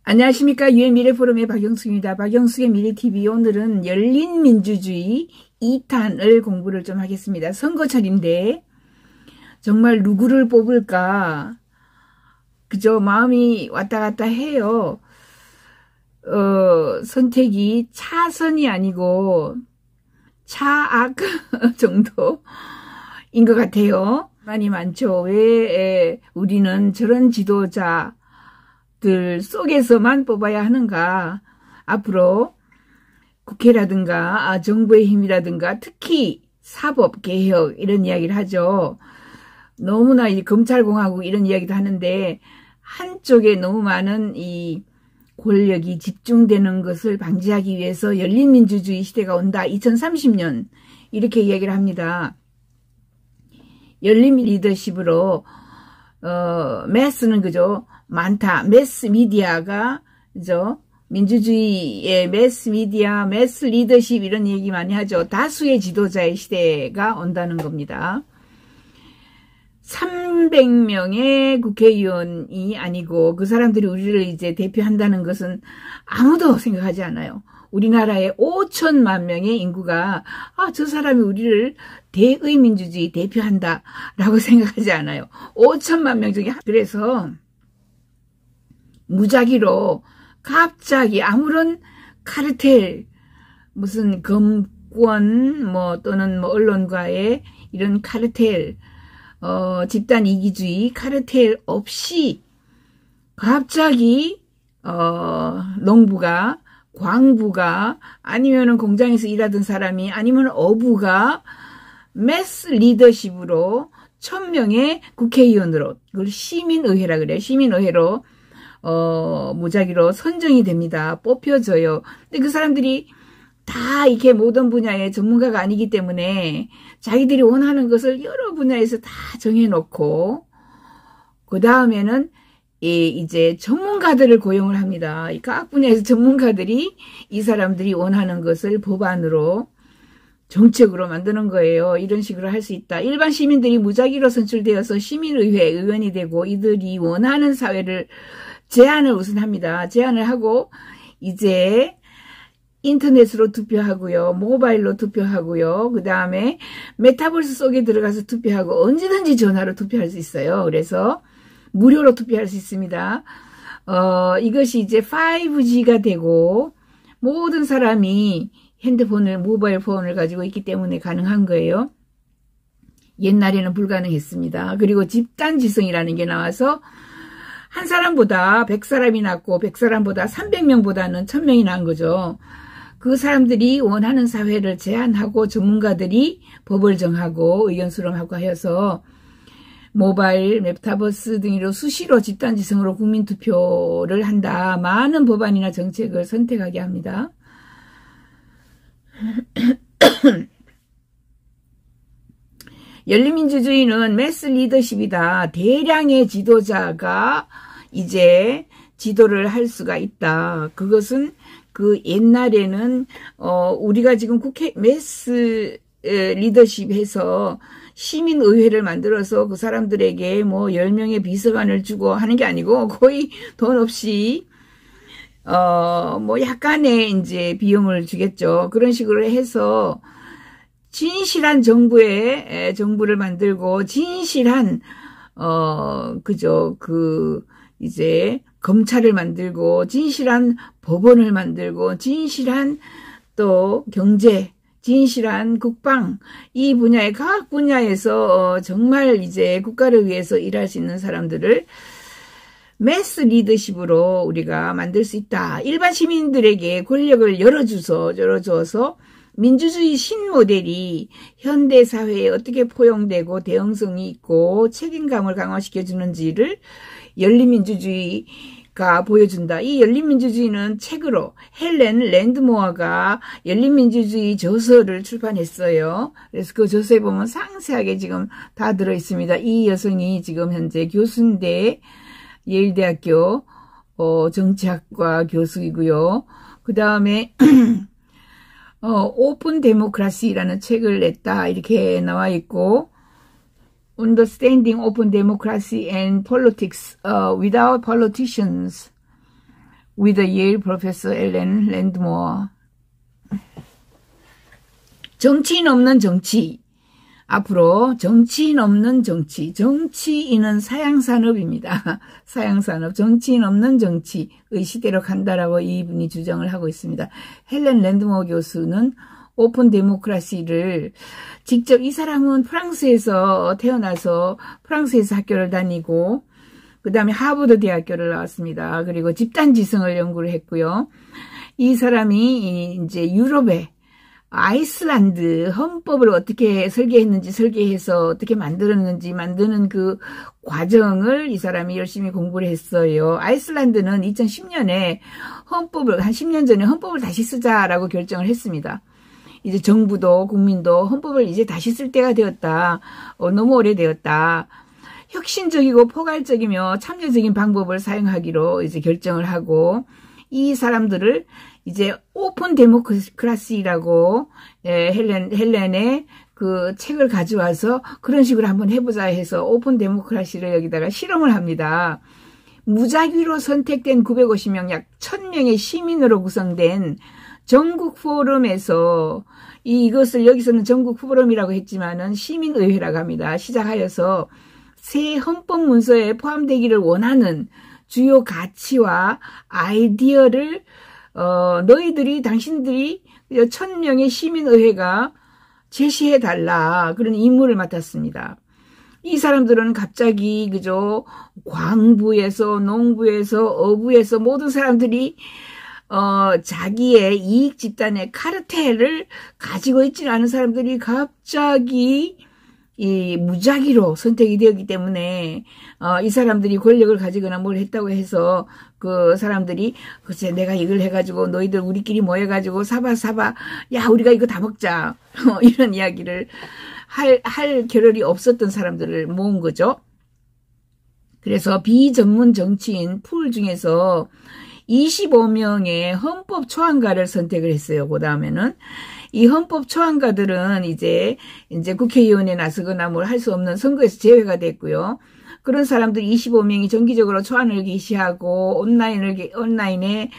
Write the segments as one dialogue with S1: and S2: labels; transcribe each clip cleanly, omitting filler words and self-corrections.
S1: 안녕하십니까. 유엔 미래포럼의 박영숙입니다. 박영숙의 미래TV. 오늘은 열린민주주의 2탄을 공부를 좀 하겠습니다. 선거철인데 정말 누구를 뽑을까 그저 마음이 왔다 갔다 해요. 선택이 차선이 아니고 차악 정도인 것 같아요. 많이 많죠. 왜 우리는 저런 지도자 속에서만 뽑아야 하는가. 앞으로 국회라든가 정부의 힘이라든가 특히 사법개혁 이런 이야기를 하죠. 너무나 이 검찰공화국 이런 이야기도 하는데 한쪽에 너무 많은 이 권력이 집중되는 것을 방지하기 위해서 열린민주주의 시대가 온다. 2030년 이렇게 이야기를 합니다. 열린 리더십으로 매스는 그죠. 많다. 매스 미디어가 그죠. 민주주의의 매스 미디어, 매스 리더십 이런 얘기 많이 하죠. 다수의 지도자의 시대가 온다는 겁니다. 300명의 국회의원이 아니고 그 사람들이 우리를 이제 대표한다는 것은 아무도 생각하지 않아요. 우리나라에 5천만 명의 인구가 저 사람이 우리를 대의민주주의 대표한다 라고 생각하지 않아요. 5천만 명 중에. 그래서 무작위로 갑자기 아무런 카르텔 무슨 검권 또는 언론과의 이런 카르텔 집단 이기주의 카르텔 없이 갑자기 농부가 광부가 아니면은 공장에서 일하던 사람이 아니면 어부가 매스 리더십으로 1000명의 국회의원으로 그걸 시민의회라 그래요. 시민의회로 무작위로 선정이 됩니다. 뽑혀져요. 근데 그 사람들이 다 이렇게 모든 분야의 전문가가 아니기 때문에 자기들이 원하는 것을 여러 분야에서 다 정해놓고 그 다음에는 이제 전문가들을 고용을 합니다. 각 분야에서 전문가들이 이 사람들이 원하는 것을 법안으로 정책으로 만드는 거예요. 이런 식으로 할 수 있다. 일반 시민들이 무작위로 선출되어서 시민의회 의원이 되고 이들이 원하는 사회를 제안을 우선 합니다. 제안을 하고 이제 인터넷으로 투표하고요. 모바일로 투표하고요. 그 다음에 메타버스 속에 들어가서 투표하고 언제든지 전화로 투표할 수 있어요. 그래서 무료로 투표할 수 있습니다. 이것이 이제 5G가 되고 모든 사람이 핸드폰을 모바일 폰을 가지고 있기 때문에 가능한 거예요. 옛날에는 불가능했습니다. 그리고 집단지성이라는 게 나와서 한 사람보다 100사람이 낫고 100사람보다 300명보다는 1000명이 나은 거죠. 그 사람들이 원하는 사회를 제안하고 전문가들이 법을 정하고 의견 수렴하고 하여서 모바일, 메타버스 등으로 수시로 집단지성으로 국민투표를 한다. 많은 법안이나 정책을 선택하게 합니다. 열린민주주의는 매스 리더십이다. 대량의 지도자가 이제 지도를 할 수가 있다. 그것은 그 옛날에는 우리가 지금 국회 매스 리더십해서 시민의회를 만들어서 그 사람들에게 10명의 비서관을 주고 하는 게 아니고 거의 돈 없이 약간의 이제 비용을 주겠죠. 그런 식으로 해서 진실한 정부를 만들고 진실한 이제 검찰을 만들고 진실한 법원을 만들고 진실한 또 경제 진실한 국방 이 분야의 각 분야에서 정말 이제 국가를 위해서 일할 수 있는 사람들을 매스 리더십으로 우리가 만들 수 있다. 일반 시민들에게 권력을 열어줘서 민주주의 신모델이 현대사회에 어떻게 포용되고 대응성이 있고 책임감을 강화시켜주는지를 열린민주주의가 보여준다. 이 열린민주주의는 책으로 헬렌 랜드모어가 열린민주주의 저서를 출판했어요. 그래서 그 저서에 보면 상세하게 지금 다 들어있습니다. 이 여성이 지금 현재 교수인데 예일대학교 정치학과 교수이고요. 그 다음에 오픈 데모크라시라는 책을 냈다 이렇게 나와 있고 Understanding Open Democracy and Politics Without Politicians with Yale professor Ellen Landmore. 정치인 없는 정치. 앞으로 정치인 없는 정치. 정치인은 사양산업입니다. 사양산업. 정치인 없는 정치의 시대로 간다라고 이분이 주장을 하고 있습니다. 헬렌 랜드모 교수는 오픈 데모크라시를 직접, 이 사람은 프랑스에서 태어나서 프랑스에서 학교를 다니고 그 다음에 하버드 대학교를 나왔습니다. 그리고 집단지성을 연구를 했고요. 이 사람이 이제 유럽에 아이슬란드 헌법을 어떻게 설계했는지, 설계해서 어떻게 만들었는지 만드는 그 과정을 이 사람이 열심히 공부를 했어요. 아이슬란드는 2010년에 헌법을, 한 10년 전에 헌법을 다시 쓰자라고 결정을 했습니다. 이제 정부도 국민도 헌법을 이제 다시 쓸 때가 되었다. 너무 오래되었다. 혁신적이고 포괄적이며 참여적인 방법을 사용하기로 이제 결정을 하고, 이 사람들을 이제 오픈 데모크라시라고 헬렌의 그 책을 가져와서 그런 식으로 한번 해보자 해서 오픈 데모크라시를 여기다가 실험을 합니다. 무작위로 선택된 950명, 약 1000명의 시민으로 구성된 전국 포럼에서, 이것을 여기서는 전국 포럼이라고 했지만은 시민의회라고 합니다. 시작하여서 새 헌법 문서에 포함되기를 원하는 주요 가치와 아이디어를 너희들이, 당신들이 1000명의 시민의회가 제시해달라, 그런 임무를 맡았습니다. 이 사람들은 갑자기 그저 광부에서, 농부에서, 어부에서 모든 사람들이 자기의 이익 집단의 카르텔을 가지고 있지 않은 사람들이 갑자기 이 무작위로 선택이 되었기 때문에 이 사람들이 권력을 가지거나 뭘 했다고 해서 그 사람들이 글쎄 내가 이걸 해가지고 너희들 우리끼리 모여가지고 사봐 야 우리가 이거 다 먹자 이런 이야기를 할 겨를이 없었던 사람들을 모은 거죠. 그래서 비전문 정치인 풀 중에서 25명의 헌법 초안가를 선택을 했어요. 그 다음에는 이 헌법 초안가들은 이제 국회의원에 나서거나 뭘 할 수 없는 선거에서 제외가 됐고요. 그런 사람들 25명이 정기적으로 초안을 게시하고 온라인에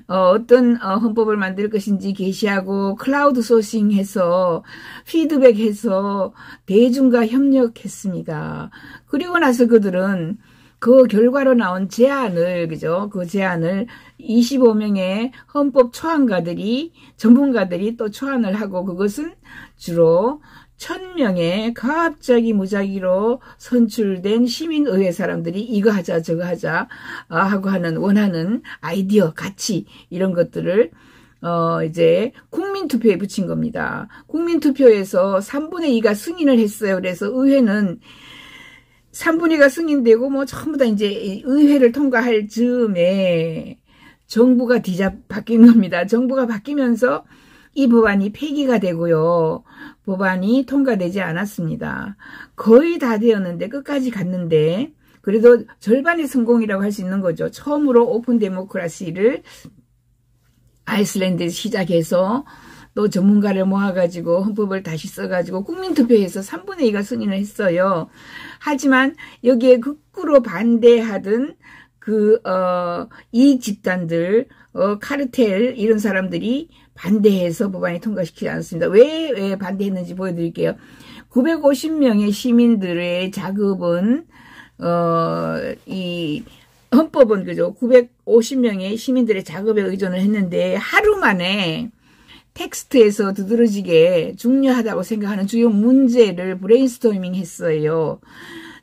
S1: 어떤 헌법을 만들 것인지 게시하고 클라우드 소싱해서 피드백해서 대중과 협력했습니다. 그리고 나서 그들은 그 결과로 나온 제안을, 그죠? 그 제안을 25명의 헌법 초안가들이, 전문가들이 또 초안을 하고, 그것은 주로 1000명의 갑자기 무작위로 선출된 시민의회 사람들이 이거 하자, 저거 하자, 하고 원하는 아이디어, 가치, 이런 것들을, 이제 국민투표에 붙인 겁니다. 국민투표에서 3분의 2가 승인을 했어요. 그래서 의회는 3분의 2가 승인되고 뭐 전부 다 이제 의회를 통과할 즈음에 정부가 바뀐 겁니다. 정부가 바뀌면서 이 법안이 폐기가 되고요. 법안이 통과되지 않았습니다. 거의 다 되었는데 끝까지 갔는데 그래도 절반의 성공이라고 할 수 있는 거죠. 처음으로 오픈 데모크라시를 아이슬란드에서 시작해서 또 전문가를 모아가지고 헌법을 다시 써가지고 국민투표에서 3분의 2가 승인을 했어요. 하지만 여기에 극구로 반대하던 이익 집단들, 카르텔 이런 사람들이 반대해서 법안이 통과시키지 않았습니다. 왜 반대했는지 보여드릴게요. 950명의 시민들의 작업은 이 헌법은 그죠? 950명의 시민들의 작업에 의존을 했는데 하루 만에 텍스트에서 두드러지게 중요하다고 생각하는 주요 문제를 브레인스토밍 했어요.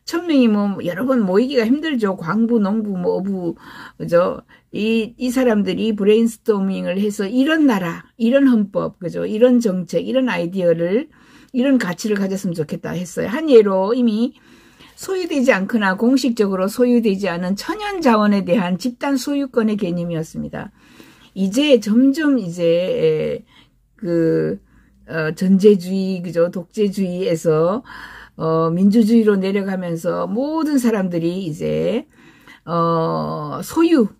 S1: 1000명이 뭐 여러 번 모이기가 힘들죠. 광부, 농부, 뭐 어부, 그죠? 이 사람들이 브레인스토밍을 해서 이런 나라, 이런 헌법, 그죠? 이런 정책, 이런 아이디어를, 이런 가치를 가졌으면 좋겠다 했어요. 한 예로 이미 소유되지 않거나 공식적으로 소유되지 않은 천연 자원에 대한 집단 소유권의 개념이었습니다. 이제 점점 이제 전제주의, 그죠? 독재주의에서, 민주주의로 내려가면서 모든 사람들이 이제,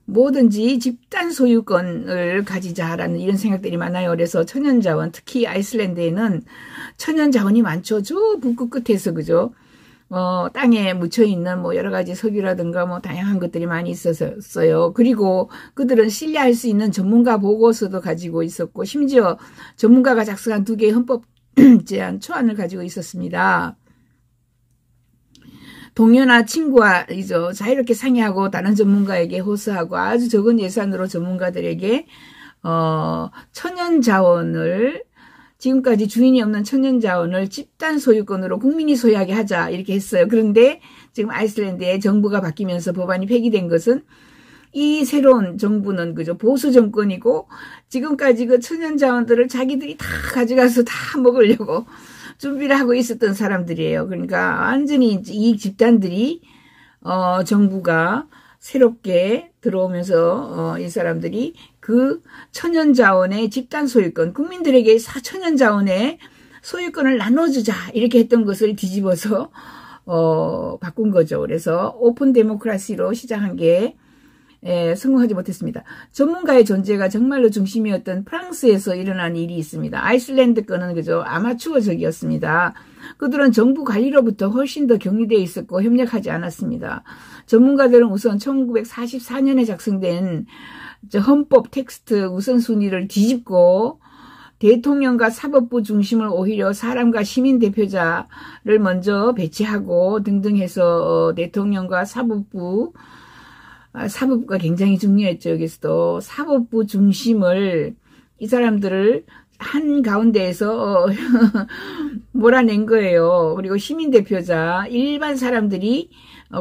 S1: 뭐든지 집단 소유권을 가지자라는 이런 생각들이 많아요. 그래서 천연자원, 특히 아이슬란드에는 천연자원이 많죠. 저 북극 끝에서, 그죠? 땅에 묻혀있는 뭐 여러 가지 석유라든가 뭐 다양한 것들이 많이 있었어요. 그리고 그들은 신뢰할 수 있는 전문가 보고서도 가지고 있었고, 심지어 전문가가 작성한 2개의 헌법 제안 초안을 가지고 있었습니다. 동료나 친구와 자유롭게 상의하고 다른 전문가에게 호소하고 아주 적은 예산으로 전문가들에게 천연자원을, 지금까지 주인이 없는 천연자원을 집단 소유권으로 국민이 소유하게 하자 이렇게 했어요. 그런데 지금 아이슬란드의 정부가 바뀌면서 법안이 폐기된 것은 이 새로운 정부는 보수 정권이고, 지금까지 그 천연자원들을 자기들이 다 가져가서 다 먹으려고 준비를 하고 있었던 사람들이에요. 그러니까 완전히 이 집단들이 정부가 새롭게 들어오면서 이 사람들이 그 천연자원의 집단 소유권, 국민들에게 천연자원의 소유권을 나눠주자 이렇게 했던 것을 뒤집어서 바꾼 거죠. 그래서 오픈 데모크라시로 시작한 게 성공하지 못했습니다. 전문가의 존재가 정말로 중심이었던 프랑스에서 일어난 일이 있습니다. 아이슬란드 거는 아마추어적이었습니다. 그들은 정부 관리로부터 훨씬 더 격리되어 있었고 협력하지 않았습니다. 전문가들은 우선 1944년에 작성된 헌법 텍스트 우선순위를 뒤집고 대통령과 사법부 중심을 오히려 사람과 시민 대표자를 먼저 배치하고 등등 해서 대통령과 사법부가 굉장히 중요했죠. 여기서도 사법부 중심을, 이 사람들을 한 가운데에서 몰아낸 거예요. 그리고 시민 대표자, 일반 사람들이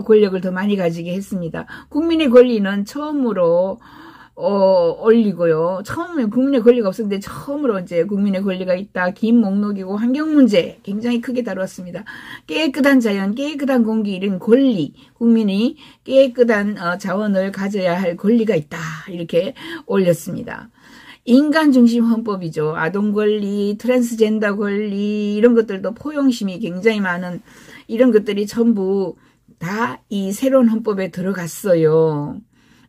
S1: 권력을 더 많이 가지게 했습니다. 국민의 권리는 처음으로 올리고요. 처음에 국민의 권리가 없었는데 처음으로 이제 국민의 권리가 있다. 긴 목록이고 환경 문제 굉장히 크게 다루었습니다. 깨끗한 자연, 깨끗한 공기 이런 권리, 국민이 깨끗한 자원을 가져야 할 권리가 있다. 이렇게 올렸습니다. 인간 중심 헌법이죠. 아동 권리, 트랜스젠더 권리 이런 것들도 포용심이 굉장히 많은 이런 것들이 전부 다 이 새로운 헌법에 들어갔어요.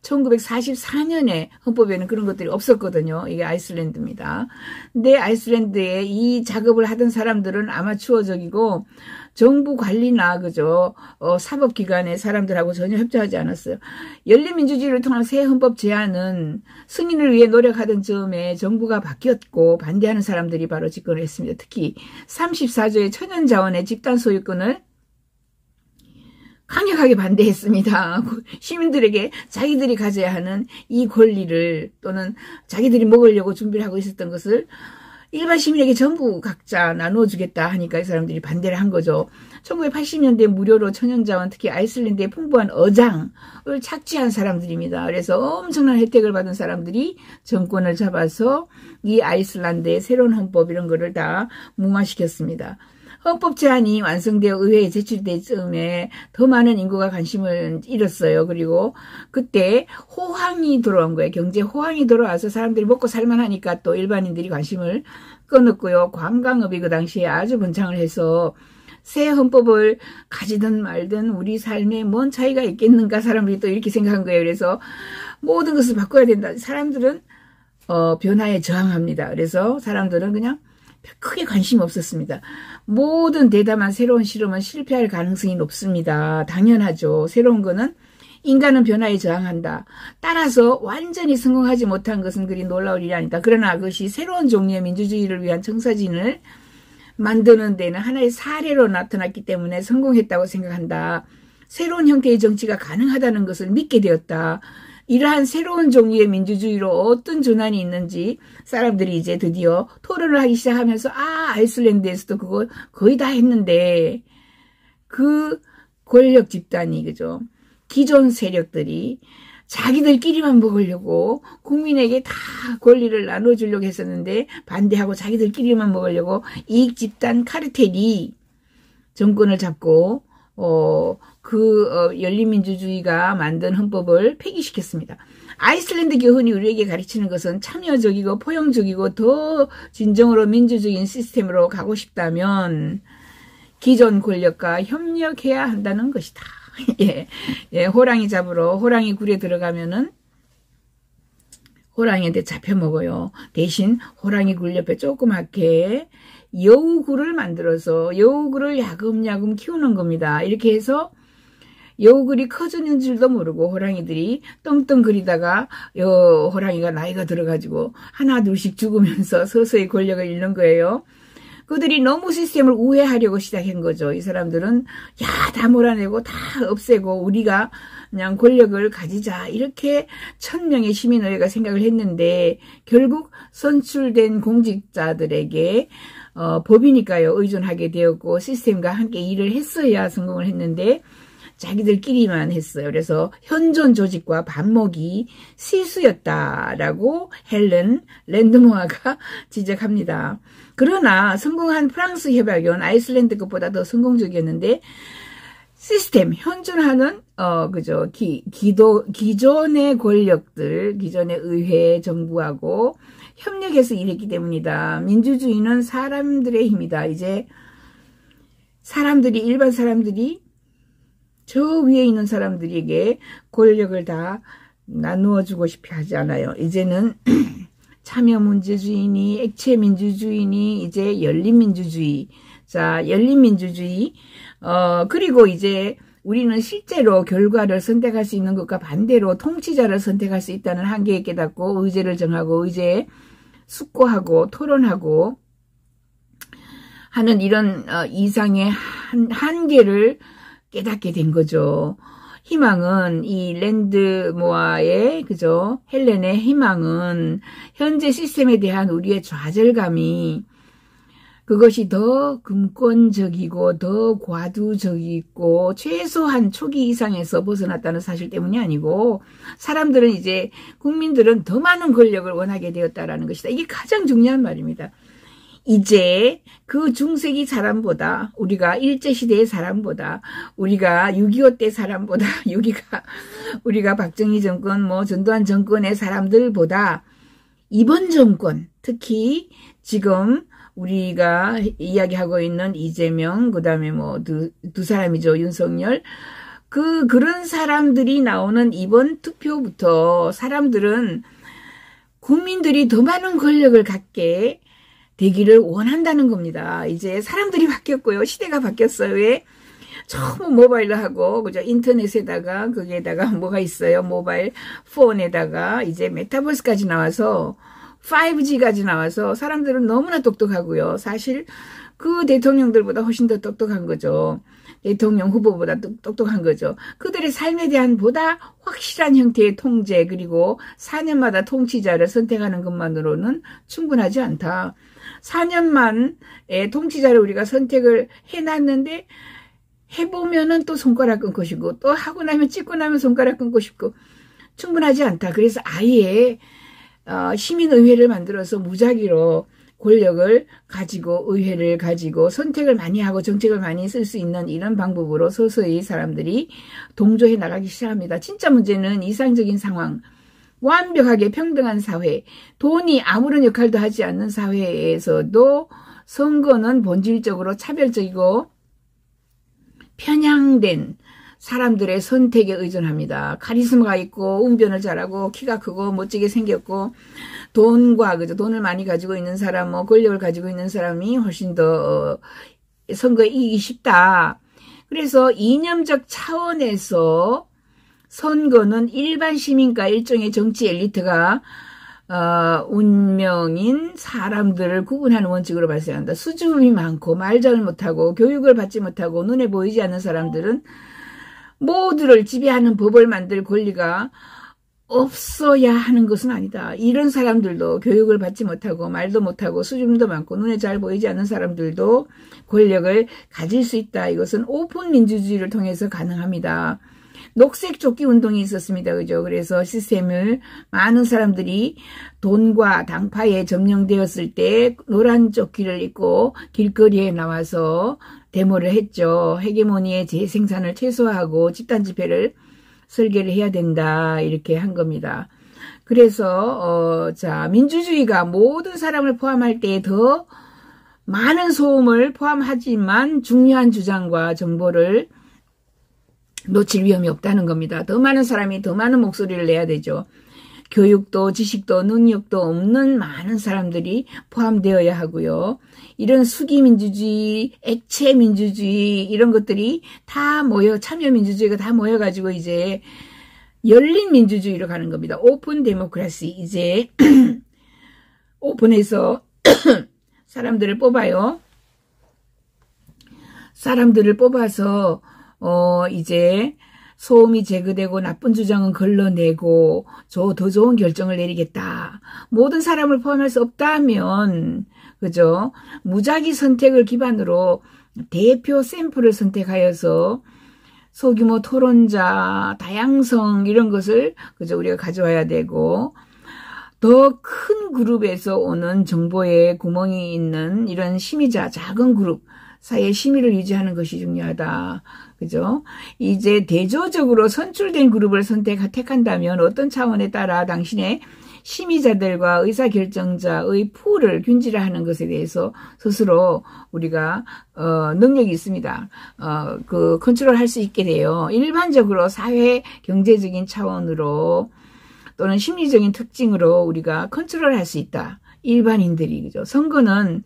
S1: 1944년에 헌법에는 그런 것들이 없었거든요. 이게 아이슬란드입니다. 근데 아이슬란드에 이 작업을 하던 사람들은 아마추어적이고 정부 관리나 사법기관의 사람들하고 전혀 협조하지 않았어요. 열린민주주의를 통한 새 헌법 제안은 승인을 위해 노력하던 즈음에 정부가 바뀌었고 반대하는 사람들이 바로 집권을 했습니다. 특히 34조의 천연자원의 집단 소유권을 강력하게 반대했습니다. 시민들에게 자기들이 가져야 하는 이 권리를, 또는 자기들이 먹으려고 준비를 하고 있었던 것을 일반 시민에게 전부 각자 나눠주겠다 하니까 이 사람들이 반대를 한 거죠. 1980년대 무료로 천연자원, 특히 아이슬란드의 풍부한 어장을 착취한 사람들입니다. 그래서 엄청난 혜택을 받은 사람들이 정권을 잡아서 이 아이슬란드의 새로운 헌법 이런 거를 다 무마시켰습니다. 헌법 제안이 완성되어 의회에 제출될 즈음에 더 많은 인구가 관심을 잃었어요. 그리고 그때 호황이 들어온 거예요. 경제 호황이 들어와서 사람들이 먹고 살만하니까 또 일반인들이 관심을 끊었고요. 관광업이 그 당시에 아주 번창을 해서 새 헌법을 가지든 말든 우리 삶에 뭔 차이가 있겠는가, 사람들이 또 이렇게 생각한 거예요. 그래서 모든 것을 바꿔야 된다. 사람들은 변화에 저항합니다. 그래서 사람들은 그냥 크게 관심이 없었습니다. 모든 대담한 새로운 실험은 실패할 가능성이 높습니다. 당연하죠. 새로운 거는 인간은 변화에 저항한다. 따라서 완전히 성공하지 못한 것은 그리 놀라울 일이 아니다. 그러나 그것이 새로운 종류의 민주주의를 위한 청사진을 만드는 데는 하나의 사례로 나타났기 때문에 성공했다고 생각한다. 새로운 형태의 정치가 가능하다는 것을 믿게 되었다. 이러한 새로운 종류의 민주주의로 어떤 전환이 있는지 사람들이 이제 드디어 토론을 하기 시작하면서 아이슬란드에서도 그거 거의 다 했는데 그 권력 집단이 기존 세력들이 자기들끼리만 먹으려고 국민에게 다 권리를 나눠주려고 했었는데 반대하고 자기들끼리만 먹으려고 이익 집단 카르텔이 정권을 잡고 열린민주주의가 만든 헌법을 폐기시켰습니다. 아이슬란드 교훈이 우리에게 가르치는 것은 참여적이고 포용적이고 더 진정으로 민주적인 시스템으로 가고 싶다면 기존 권력과 협력해야 한다는 것이다. 호랑이 잡으러 호랑이 굴에 들어가면은 호랑이한테 잡혀먹어요. 대신 호랑이 굴 옆에 조그맣게 여우굴을 만들어서 여우굴을 야금야금 키우는 겁니다. 이렇게 해서 여우굴이 커지는 줄도 모르고 호랑이들이 떵떵거리다가 호랑이가 나이가 들어가지고 하나 둘씩 죽으면서 서서히 권력을 잃는 거예요. 그들이 너무 시스템을 우회하려고 시작한 거죠. 이 사람들은 다 몰아내고 다 없애고 우리가 그냥 권력을 가지자 이렇게 1000명의 시민의회가 생각을 했는데 결국 선출된 공직자들에게 법이니까요 의존하게 되었고 시스템과 함께 일을 했어야 성공을 했는데 자기들끼리만 했어요. 그래서 현존 조직과 반목이 실수였다라고 헬렌 랜드모어가 지적합니다. 그러나 성공한 프랑스 협약은 아이슬란드 것보다 더 성공적이었는데 시스템, 현존하는 기존의 권력들, 기존의 의회, 정부하고 협력해서 일했기 때문이다. 민주주의는 사람들의 힘이다. 이제 일반 사람들이 저 위에 있는 사람들에게 권력을 다 나누어 주고 싶어 하지 않아요. 이제는 참여민주주의니 액체민주주의니 이제 열린민주주의. 자, 열린민주주의. 그리고 이제 우리는 실제로 결과를 선택할 수 있는 것과 반대로 통치자를 선택할 수 있다는 한계에 깨닫고 의제를 정하고 의제에 숙고하고 토론하고 하는 이런 이상의 한계를 깨닫게 된 거죠. 희망은 이 랜드모어의 헬렌의 희망은 현재 시스템에 대한 우리의 좌절감이 그것이 더 금권적이고 더 과두적이고 최소한 초기 이상에서 벗어났다는 사실 때문이 아니고 사람들은 이제 국민들은 더 많은 권력을 원하게 되었다라는 것이다. 이게 가장 중요한 말입니다. 이제 그 중세기 사람보다 우리가 일제시대의 사람보다 우리가 6.25 때 사람보다 우리가 박정희 정권 전두환 정권의 사람들보다 이번 정권 특히 지금 우리가 이야기하고 있는 이재명 그다음에 두 사람이죠. 윤석열 그런 사람들이 나오는 이번 투표부터 사람들은 국민들이 더 많은 권력을 갖게 되기를 원한다는 겁니다. 이제 사람들이 바뀌었고요. 시대가 바뀌었어요. 왜? 전부 모바일로 하고, 인터넷에다가, 거기에다가 뭐가 있어요. 모바일 폰에다가 이제 메타버스까지 나와서, 5G까지 나와서 사람들은 너무나 똑똑하고요. 사실 그 대통령들보다 훨씬 더 똑똑한 거죠. 대통령 후보보다 똑똑한 거죠. 그들의 삶에 대한 보다 확실한 형태의 통제 그리고 4년마다 통치자를 선택하는 것만으로는 충분하지 않다. 4년만의 통치자를 우리가 선택을 해놨는데 해보면은 또 손가락 끊고 싶고 또 하고 나면 찍고 나면 손가락 끊고 싶고 충분하지 않다. 그래서 아예 시민의회를 만들어서 무작위로 권력을 가지고 의회를 가지고 선택을 많이 하고 정책을 많이 쓸 수 있는 이런 방법으로 서서히 사람들이 동조해 나가기 시작합니다. 진짜 문제는 이상적인 상황, 완벽하게 평등한 사회, 돈이 아무런 역할도 하지 않는 사회에서도 선거는 본질적으로 차별적이고 편향된 사람들의 선택에 의존합니다. 카리스마가 있고 운변을 잘하고 키가 크고 멋지게 생겼고 돈을 많이 가지고 있는 사람, 권력을 가지고 있는 사람이 훨씬 더 선거에 이기기 쉽다. 그래서 이념적 차원에서 선거는 일반 시민과 일종의 정치 엘리트가 운명인 사람들을 구분하는 원칙으로 발생한다. 수줍음이 많고 말 잘 못하고 교육을 받지 못하고 눈에 보이지 않는 사람들은 모두를 지배하는 법을 만들 권리가 없어야 하는 것은 아니다. 이런 사람들도 교육을 받지 못하고 말도 못하고 수줍음도 많고 눈에 잘 보이지 않는 사람들도 권력을 가질 수 있다. 이것은 오픈 민주주의를 통해서 가능합니다. 녹색 조끼 운동이 있었습니다. 그죠? 그래서 시스템을 많은 사람들이 돈과 당파에 점령되었을 때 노란 조끼를 입고 길거리에 나와서 데모를 했죠. 헤게모니의 재생산을 최소화하고 집단 집회를 설계를 해야 된다. 이렇게 한 겁니다. 그래서 민주주의가 모든 사람을 포함할 때 더 많은 소음을 포함하지만 중요한 주장과 정보를 놓칠 위험이 없다는 겁니다. 더 많은 사람이 더 많은 목소리를 내야 되죠. 교육도 지식도 능력도 없는 많은 사람들이 포함되어야 하고요. 이런 수기민주주의, 액체민주주의 이런 것들이 다 모여 참여민주주의가 다 모여가지고 이제 열린 민주주의로 가는 겁니다. 오픈 데모크라시. 이제 오픈해서 사람들을 뽑아요. 사람들을 뽑아서 이제 소음이 제거되고 나쁜 주장은 걸러내고 더 좋은 결정을 내리겠다. 모든 사람을 포함할 수 없다면 그죠? 무작위 선택을 기반으로 대표 샘플을 선택하여서 소규모 토론자, 다양성 이런 것을 그죠? 우리가 가져와야 되고 더 큰 그룹에서 오는 정보에 구멍이 있는 이런 심의자, 작은 그룹 사이의 심의를 유지하는 것이 중요하다. 그죠? 이제 대조적으로 선출된 그룹을 택한다면 어떤 차원에 따라 당신의 심의자들과 의사결정자의 풀을 균질화하는 것에 대해서 스스로 우리가 능력이 있습니다. 컨트롤할 수 있게 돼요. 일반적으로 사회 경제적인 차원으로 또는 심리적인 특징으로 우리가 컨트롤할 수 있다. 일반인들이 그죠? 선거는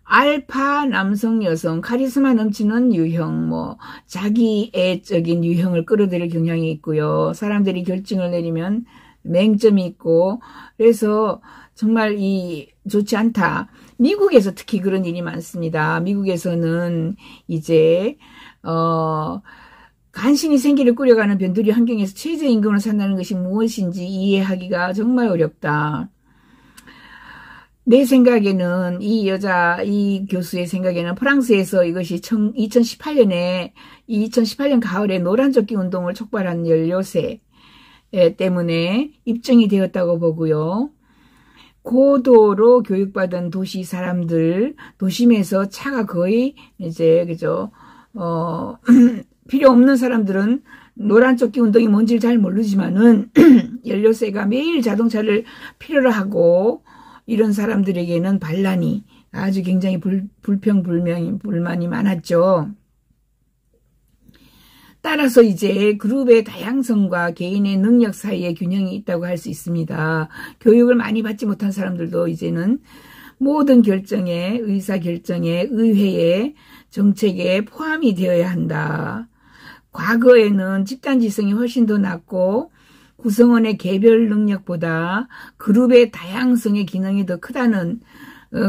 S1: 알파 남성 여성 카리스마 넘치는 유형 자기애적인 유형을 끌어들일 경향이 있고요. 사람들이 결정을 내리면 맹점이 있고 그래서 정말 좋지 않다. 미국에서 특히 그런 일이 많습니다. 미국에서는 이제 간신히 생계를 꾸려가는 변두리 환경에서 최저임금을 산다는 것이 무엇인지 이해하기가 정말 어렵다. 내 생각에는 이 교수의 생각에는 프랑스에서 이것이 2018년 가을에 노란조끼 운동을 촉발한 연료세 때문에 입증이 되었다고 보고요. 고도로 교육받은 도시 사람들, 도심에서 차가 거의 이제 그죠? 필요 없는 사람들은 노란조끼 운동이 뭔지를 잘 모르지만은 연료세가 매일 자동차를 필요로 하고 이런 사람들에게는 반란이 아주 굉장히 불만이 많았죠. 따라서 이제 그룹의 다양성과 개인의 능력 사이에 균형이 있다고 할 수 있습니다. 교육을 많이 받지 못한 사람들도 이제는 모든 결정에, 의사결정에, 의회에, 정책에 포함이 되어야 한다. 과거에는 집단지성이 훨씬 더 낮고 구성원의 개별 능력보다 그룹의 다양성의 기능이 더 크다는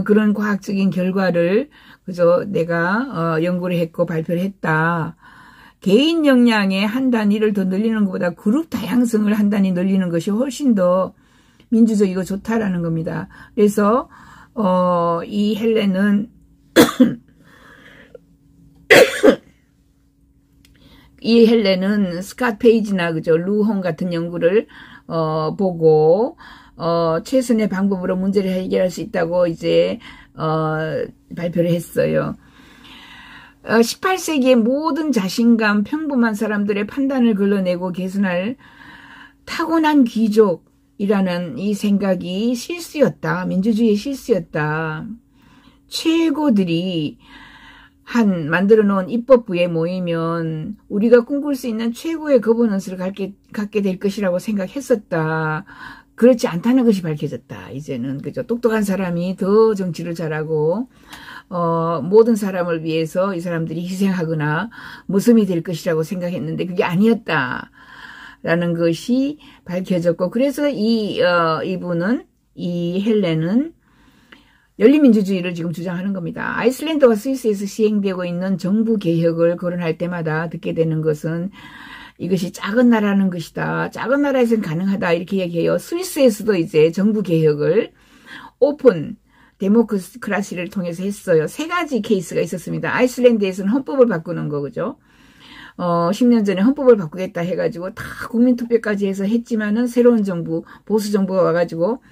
S1: 그런 과학적인 결과를 그저 내가 연구를 했고 발표를 했다. 개인 역량의 한 단위를 더 늘리는 것보다 그룹 다양성을 한 단위 늘리는 것이 훨씬 더 민주적이고 좋다라는 겁니다. 그래서 이 헬렌은 스캇 페이지나 그죠 루홍 같은 연구를 보고 최선의 방법으로 문제를 해결할 수 있다고 이제 발표를 했어요. 18세기의 모든 자신감, 평범한 사람들의 판단을 걸러내고 개선할 타고난 귀족이라는 이 생각이 실수였다. 민주주의의 실수였다. 최고들이 만들어 놓은 입법부에 모이면 우리가 꿈꿀 수 있는 최고의 거버넌스를 갖게 될 것이라고 생각했었다. 그렇지 않다는 것이 밝혀졌다. 이제는 그죠. 똑똑한 사람이 더 정치를 잘하고 모든 사람을 위해서 이 사람들이 희생하거나 모섬이 될 것이라고 생각했는데 그게 아니었다. 라는 것이 밝혀졌고 그래서 이 헬렌은 열린민주주의를 지금 주장하는 겁니다. 아이슬란드와 스위스에서 시행되고 있는 정부 개혁을 거론할 때마다 듣게 되는 것은 이것이 작은 나라는 것이다. 작은 나라에서는 가능하다. 이렇게 얘기해요. 스위스에서도 이제 정부 개혁을 오픈 데모크라시를 통해서 했어요. 3가지 케이스가 있었습니다. 아이슬란드에서는 헌법을 바꾸는 거, 그죠? 10년 전에 헌법을 바꾸겠다 해가지고 다 국민투표까지 해서 했지만은 새로운 정부, 보수 정부가 와가지고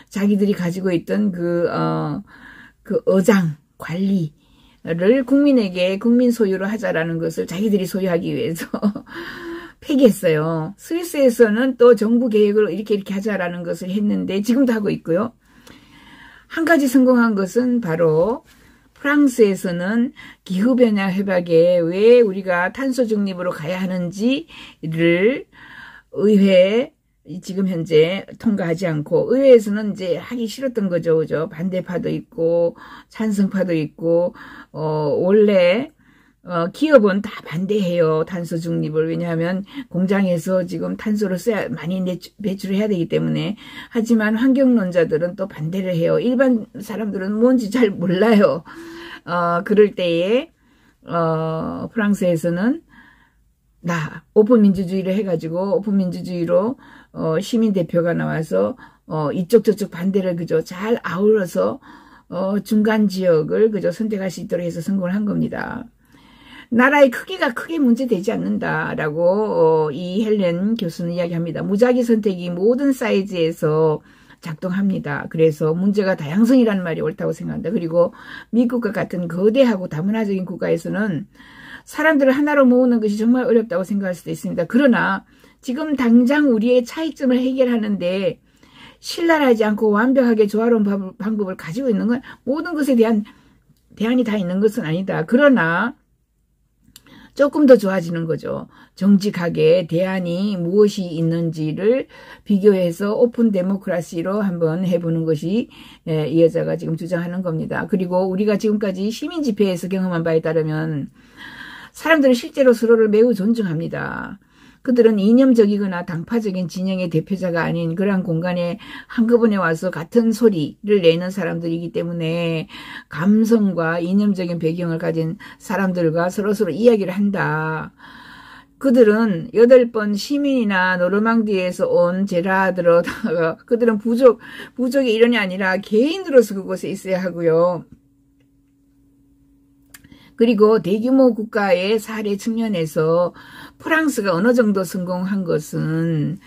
S1: 자기들이 가지고 있던 그 어장, 관리를 국민에게 국민 소유로 하자라는 것을 자기들이 소유하기 위해서 폐기했어요. 스위스에서는 또 정부 개혁을 이렇게 하자라는 것을 했는데 지금도 하고 있고요. 한 가지 성공한 것은 바로 프랑스에서는 기후변화 협약에 왜 우리가 탄소 중립으로 가야 하는지를 의회 지금 현재 통과하지 않고 의회에서는 이제 하기 싫었던 거죠. 그죠? 반대파도 있고 찬성파도 있고 원래 기업은 다 반대해요. 탄소 중립을. 왜냐하면 공장에서 지금 탄소를 많이 배출을 해야 되기 때문에. 하지만 환경론자들은 또 반대를 해요. 일반 사람들은 뭔지 잘 몰라요. 그럴 때에 프랑스에서는 오픈 민주주의를 해가지고 오픈 민주주의로 시민 대표가 나와서 이쪽 저쪽 반대를 그저 잘 아우러서 중간 지역을 그저 선택할 수 있도록 해서 성공을 한 겁니다. 나라의 크기가 크게 문제되지 않는다라고 이 헬렌 교수는 이야기합니다. 무작위 선택이 모든 사이즈에서 작동합니다. 그래서 문제가 다양성이라는 말이 옳다고 생각한다. 그리고 미국과 같은 거대하고 다문화적인 국가에서는 사람들을 하나로 모으는 것이 정말 어렵다고 생각할 수도 있습니다. 그러나 지금 당장 우리의 차이점을 해결하는데 신랄하지 않고 완벽하게 조화로운 방법을 가지고 있는 건 모든 것에 대한 대안이 다 있는 것은 아니다. 그러나 조금 더 좋아지는 거죠. 정직하게 대안이 무엇이 있는지를 비교해서 오픈 데모크라시로 한번 해보는 것이 이 여자가 지금 주장하는 겁니다. 그리고 우리가 지금까지 시민집회에서 경험한 바에 따르면 사람들은 실제로 서로를 매우 존중합니다. 그들은 이념적이거나 당파적인 진영의 대표자가 아닌 그러한 공간에 한꺼번에 와서 같은 소리를 내는 사람들이기 때문에 감성과 이념적인 배경을 가진 사람들과 서로서로 이야기를 한다. 그들은 8번 시민이나 노르망디에서 온 제라드로다가 그들은 부족의 일원이 아니라 개인으로서 그곳에 있어야 하고요. 그리고 대규모 국가의 사례 측면에서 프랑스가 어느 정도 성공한 것은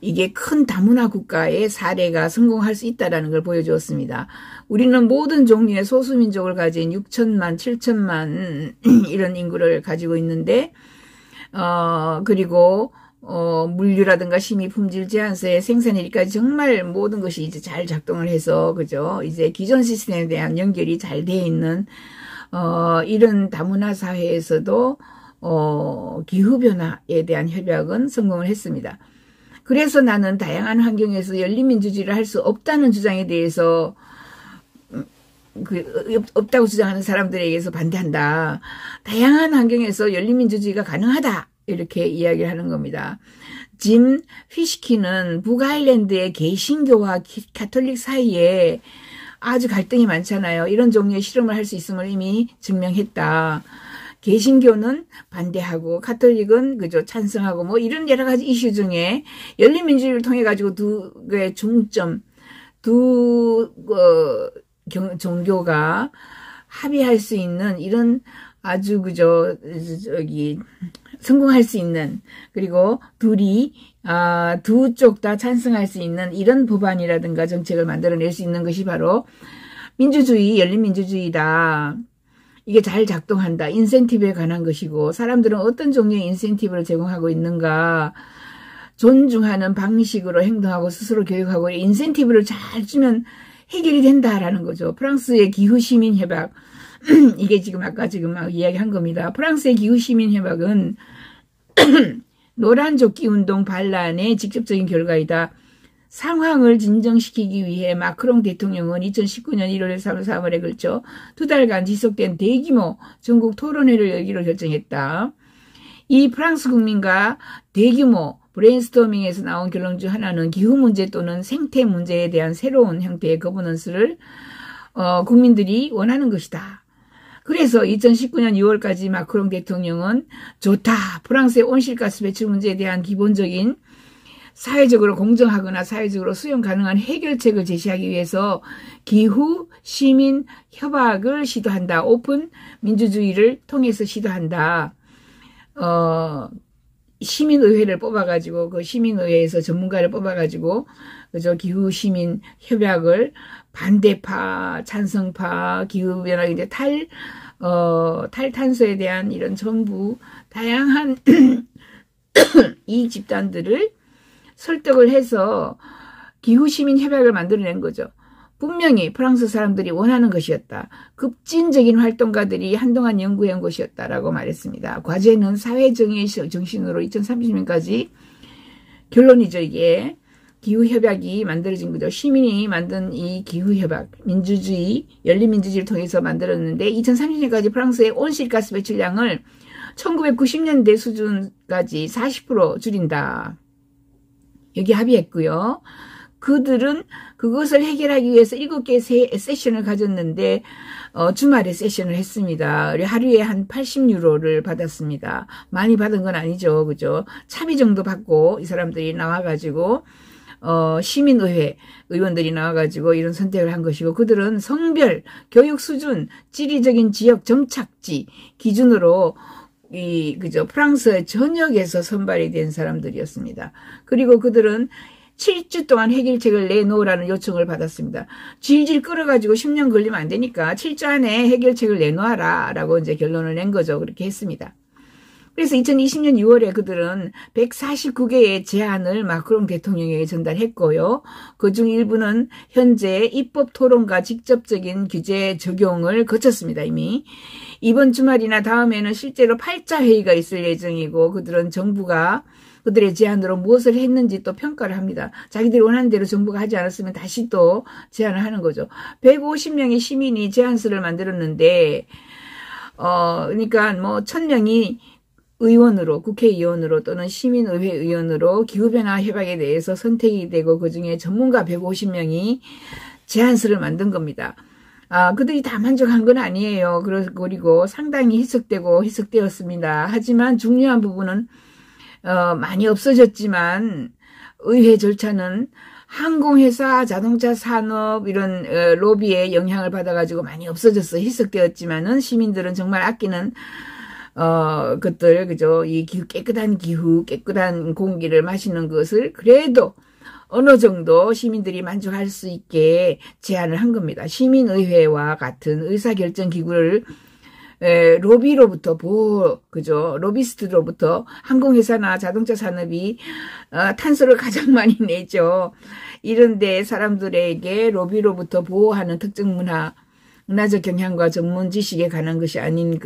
S1: 이게 큰 다문화 국가의 사례가 성공할 수 있다는 걸 보여주었습니다. 우리는 모든 종류의 소수민족을 가진 6천만, 7천만 이런 인구를 가지고 있는데 그리고 물류라든가 심의 품질 제한서의 생산일까지 정말 모든 것이 이제 잘 작동을 해서 그죠? 이제 기존 시스템에 대한 연결이 잘 되어 있는 이런 다문화 사회에서도 기후변화에 대한 협약은 성공을 했습니다. 그래서 나는 다양한 환경에서 열린민주주의를 할 수 없다는 주장에 대해서 없다고 주장하는 사람들에게서 반대한다. 다양한 환경에서 열린민주주의가 가능하다. 이렇게 이야기를 하는 겁니다. 짐 피시키는 북아일랜드의 개신교와 가톨릭 사이에 아주 갈등이 많잖아요. 이런 종류의 실험을 할 수 있음을 이미 증명했다. 개신교는 반대하고 가톨릭은 그저 찬성하고 뭐 이런 여러 가지 이슈 중에 열린민주주의를 통해 가지고 두 개의 중점, 종교가 합의할 수 있는 이런 아주 그저 성공할 수 있는 그리고 둘이 두 쪽 다 찬성할 수 있는 이런 법안이라든가 정책을 만들어낼 수 있는 것이 바로 민주주의, 열린민주주의다. 이게 잘 작동한다. 인센티브에 관한 것이고 사람들은 어떤 종류의 인센티브를 제공하고 있는가 존중하는 방식으로 행동하고 스스로 교육하고 인센티브를 잘 주면 해결이 된다라는 거죠. 프랑스의 기후시민협약 이게 지금 아까 이야기한 겁니다. 프랑스의 기후시민협약은 노란조끼운동 반란의 직접적인 결과이다. 상황을 진정시키기 위해 마크롱 대통령은 2019년 1월에서 3월에 걸쳐 2달간 지속된 대규모 전국 토론회를 열기로 결정했다. 이 프랑스 국민과 대규모 브레인스토밍에서 나온 결론 중 하나는 기후 문제 또는 생태 문제에 대한 새로운 형태의 거버넌스를 국민들이 원하는 것이다. 그래서 2019년 6월까지 마크롱 대통령은 좋다. 프랑스의 온실가스 배출 문제에 대한 기본적인 사회적으로 공정하거나 사회적으로 수용 가능한 해결책을 제시하기 위해서 기후 시민 협약을 시도한다. 오픈 민주주의를 통해서 시도한다. 시민의회를 뽑아가지고 그 시민의회에서 전문가를 뽑아가지고 그저 기후 시민 협약을 반대파, 찬성파, 기후변화 이제 탈탄소에 대한 이런 전부 다양한 이익 집단들을 설득을 해서 기후시민협약을 만들어낸 거죠. 분명히 프랑스 사람들이 원하는 것이었다. 급진적인 활동가들이 한동안 연구한 것이었다라고 말했습니다. 과제는 사회정의의 정신으로 2030년까지 결론이죠, 이게. 기후협약이 만들어진 거죠. 시민이 만든 이 기후협약, 민주주의, 열린민주주의를 통해서 만들었는데 2030년까지 프랑스의 온실가스 배출량을 1990년대 수준까지 40% 줄인다. 여기 합의했고요. 그들은 그것을 해결하기 위해서 7개의 세션을 가졌는데 주말에 세션을 했습니다. 하루에 한 80유로를 받았습니다. 많이 받은 건 아니죠. 그죠? 차비 정도 받고 이 사람들이 나와가지고 시민의회 의원들이 나와가지고 이런 선택을 한 것이고, 그들은 성별, 교육 수준, 지리적인 지역 정착지 기준으로 그죠, 프랑스 전역에서 선발이 된 사람들이었습니다. 그리고 그들은 7주 동안 해결책을 내놓으라는 요청을 받았습니다. 질질 끌어가지고 10년 걸리면 안 되니까 7주 안에 해결책을 내놓아라 라고 이제 결론을 낸 거죠. 그렇게 했습니다. 그래서 2020년 6월에 그들은 149개의 제안을 마크롱 대통령에게 전달했고요. 그중 일부는 현재 입법 토론과 직접적인 규제 적용을 거쳤습니다. 이미. 이번 주말이나 다음에는 실제로 8자 회의가 있을 예정이고, 그들은 정부가 그들의 제안으로 무엇을 했는지 또 평가를 합니다. 자기들이 원하는 대로 정부가 하지 않았으면 다시 또 제안을 하는 거죠. 150명의 시민이 제안서를 만들었는데, 그러니까 뭐 1000명이 의원으로, 국회의원으로 또는 시민의회 의원으로 기후변화 협약에 대해서 선택이 되고, 그중에 전문가 150명이 제안서를 만든 겁니다. 그들이 다 만족한 건 아니에요. 그리고 상당히 희석되었습니다. 하지만 중요한 부분은 많이 없어졌지만, 의회 절차는 항공회사, 자동차 산업 이런 로비의 영향을 받아가지고 많이 없어졌어요. 희석되었지만은 시민들은 정말 아끼는 것들, 그죠? 이 깨끗한 기후, 깨끗한 공기를 마시는 것을 그래도 어느 정도 시민들이 만족할 수 있게 제안을 한 겁니다. 시민의회와 같은 의사결정기구를 로비로부터 그죠? 로비스트로부터 항공회사나 자동차 산업이 탄소를 가장 많이 내죠. 이런데 사람들에게 로비로부터 보호하는 특정 문화적 경향과 전문 지식에 관한 것이 아닌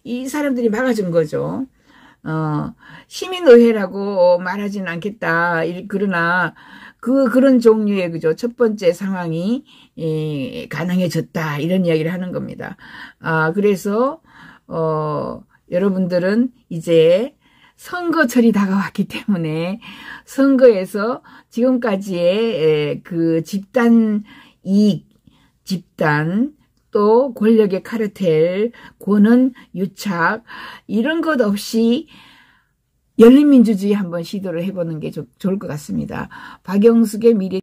S1: 이 사람들이 막아준 거죠. 시민의회라고 말하지는 않겠다. 그러나 그런 종류의 그죠, 첫 번째 상황이 가능해졌다, 이런 이야기를 하는 겁니다. 그래서 여러분들은 이제 선거철이 다가왔기 때문에 선거에서 지금까지의 그 집단 또 권력의 카르텔, 권한 유착 이런 것 없이 열린민주주의 한번 시도를 해보는 게 좋을 것 같습니다. 박영숙의 미래